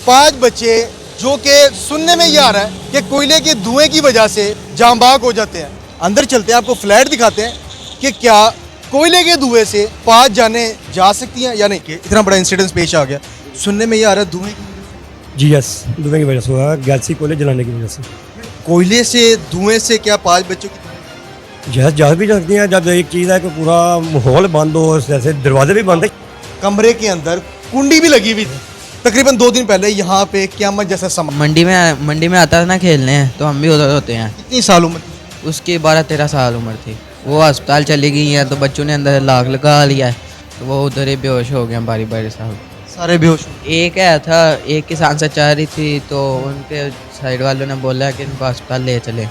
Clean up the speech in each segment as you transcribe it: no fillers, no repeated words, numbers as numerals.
5 बच्चे जो कि सुनने में ये आ रहा है कि कोयले के धुएं की वजह से जांबाग हो जाते हैं। अंदर चलते हैं, आपको फ्लैट दिखाते हैं कि क्या कोयले के धुएं से 5 जाने जा सकती हैं या नहीं। कि इतना बड़ा इंसिडेंस पेश आ गया, सुनने में ये आ रहा है धुएं जी यस, धुएं की वजह से हुआ, गैसी कोयले जलाने की वजह से। कोयले से धुएं से क्या 5 बच्चों की जहर जा भी सकती हैं जब एक चीज़ है कि पूरा माहौल बंद हो, जैसे दरवाजे भी बंद है। कमरे के अंदर कुंडी भी लगी हुई थी। तकरीबन 2 दिन पहले यहाँ पे क़यामत जैसा समा। मंडी में आता था ना खेलने, तो हम भी उधर होते हैं। कितनी साल उम्र? उसकी 12-13 साल उम्र थी। वो अस्पताल चली गई है तो बच्चों ने अंदर लाग लगा लिया है, तो वो उधर ही बेहोश हो गया। बारी बारी साहब सारे बेहोश। एक है था, एक किसान से चाह रही थी, तो उनके साइड वालों ने बोला कि इनको अस्पताल ले चले।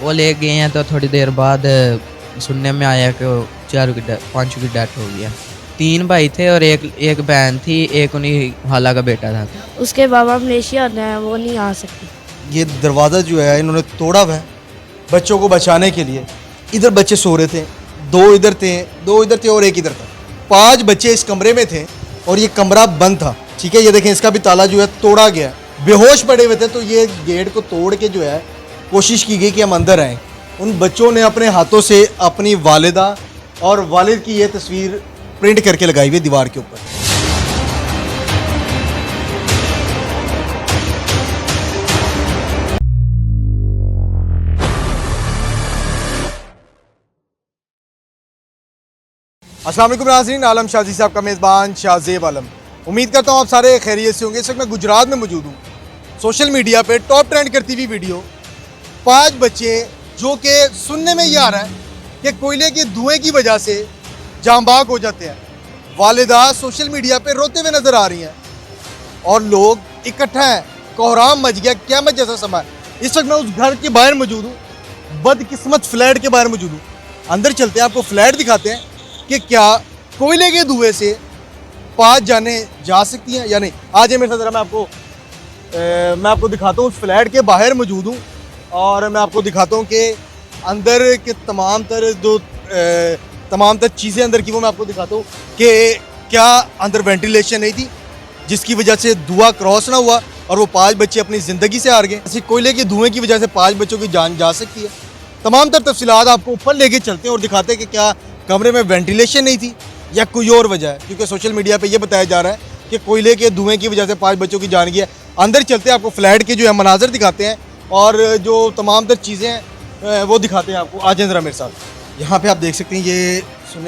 वो ले गए हैं तो थोड़ी देर बाद सुनने में आया कि 5 की डेथ हो गया। 3 भाई थे और एक बहन थी, एक उन्हीं हाला का बेटा था। उसके बाबा मलेशिया हैं, वो नहीं आ सकती। ये दरवाज़ा जो है इन्होंने तोड़ा हुआ है बच्चों को बचाने के लिए। इधर बच्चे सो रहे थे, 2 इधर थे और एक इधर था। 5 बच्चे इस कमरे में थे और ये कमरा बंद था। ठीक है, ये देखें, इसका भी ताला जो है तोड़ा गया। बेहोश पड़े हुए थे, तो ये गेट को तोड़ के जो है कोशिश की गई कि हम अंदर आएँ। उन बच्चों ने अपने हाथों से अपनी वालिदा और वालिद की ये तस्वीर प्रिंट करके लगाई हुई दीवार के ऊपर। अस्सलाम वालेकुम नाज़रीन, आलम शाजी साहब का मेज़बान शाहज़ेब आलम। उम्मीद करता हूँ आप सारे खैरियत से होंगे। इस वक्त मैं गुजरात में मौजूद हूँ। सोशल मीडिया पे टॉप ट्रेंड करती हुई वीडियो, 5 बच्चे जो कि सुनने में ये आ रहा है कि कोयले के धुएं की वजह से जांबाग हो जाते हैं। वालिदा सोशल मीडिया पे रोते हुए नज़र आ रही हैं और लोग इकट्ठा हैं। कोहराम मच गया, क़यामत जैसा समय। इस वक्त मैं उस घर के बाहर मौजूद हूँ, बदकिस्मत फ्लैट के बाहर मौजूद हूँ। अंदर चलते हैं, आपको फ्लैट दिखाते हैं कि क्या कोयले के धुएं से 5 जाने जा सकती हैं या नहीं। आज मेरे साथ ज़रा मैं आपको दिखाता हूँ। उस फ्लैट के बाहर मौजूद हूँ और मैं आपको दिखाता हूँ कि अंदर के तमाम तर चीज़ें अंदर की वो मैं आपको दिखाता हूँ कि क्या अंदर वेंटिलेशन नहीं थी जिसकी वजह से धुआं क्रॉस ना हुआ और वो 5 बच्चे अपनी ज़िंदगी से हार गए। ऐसे कोयले के धुएं की वजह से 5 बच्चों की जान जा सकती है। तमाम तर तफसीलात आपको ऊपर लेके चलते हैं और दिखाते हैं कि क्या कमरे में वेंटिलेशन नहीं थी या कोई और वजह है, क्योंकि सोशल मीडिया पे ये बताया जा रहा है कि कोयले के धुएं की वजह से 5 बच्चों की जान गई है। अंदर चलते हैं, आपको फ्लैट के जो है मनाजर दिखाते हैं और जो तमाम तर चीज़ें हैं वो दिखाते हैं आपको। आ जाए ज़रा मेरे साथ। यहाँ पे आप देख सकते हैं, ये सुनने में